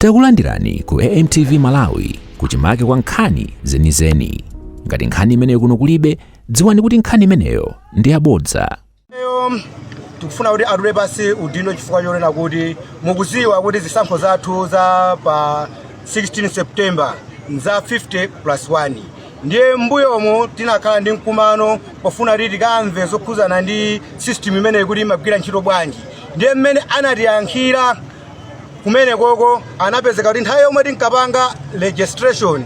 Takulandirani ku AMTV Malawi kuchimake kwa nkhani zenizeni. Ngati nkhani imeneyo kuno kulibe, dziwani kuti nkhani imeneyo ndi yabodza. Tikufuna kuti adule pasi udindo chifukwa chonena kuti mukuziwa kuti zisankho zathu za pa 16 September za 50+1. Ndiye mbuyomo tinakhala ndi mkumano pofuna kuti tikamve zokhuzana ndi system imeneyi kuti imagwira ntchito bwanji. Ndiye mmene anatiyankhira kumene koko anapezeka kuti nthawi yomwe tinkapanga registration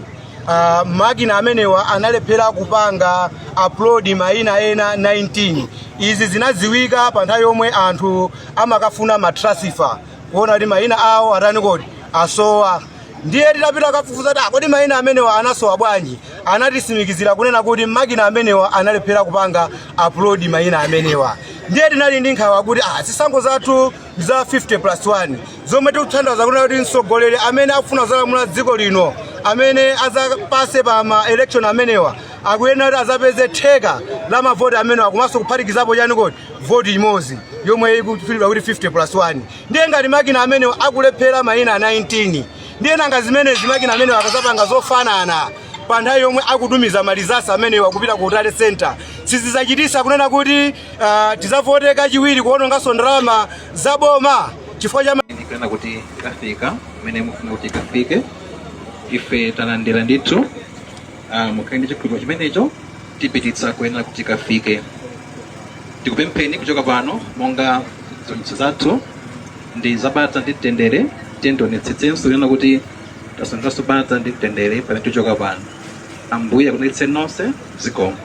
makina amenewa analephera kupanga upload mayina ena 19. Izi zinadziwika pa nthawi yomwe anthu amakafuna matrasifa kuona kuti mayina awo atani kodi asowa. Ndiye tidapita kafufuza kodi mayina amenewa anasowa bwanji, anatisimikizira kunena kuti makina amenewa analephera kupanga upload mayina amenewa. Ndiye tinali ndi nkhawa kuti zisankho zathu za 50+1 zomwe tikuthandiza kunena kuti mtsogoleri amene akufuna kulamulira dziko lino amene azapase pa ma election amenewa akuyenera kuti azapeze theka la mavoti amenewa komanso kuphatikizapo chani kodi voti imodzi yomwe ikufika kuti 50+1. Ndiye ngati makina amenewa akulephera mayina 19, ndiye nanga zimenezi makina amenewa akazapanga zofanana pa nthawi yomwe akutumiza malizasi amenewa kupita ku Utale Center, sizizachitisa kunena kuti tizavote kachiwiri kuononganso ndalama zaboma chifukwa cha ndikana kuti ikafika mene mufuna kuti ikafike. Ife talandira ndithu mukhale chikhulupiriro chimenecho tipititsa kuyenera kuti ikafike. Tikupempheni kuchoka pano monga zonse zathu ndi zabata ndi mtendere, tendonetsetsenso kunena kuti tasondanso bata ndi mtendere pamene tichoka pano. Ambuye akudalitseni nonse. Zikomo.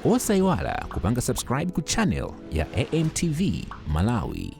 Osaiwala kupanga subscribe ku channel ya AMTV Malawi.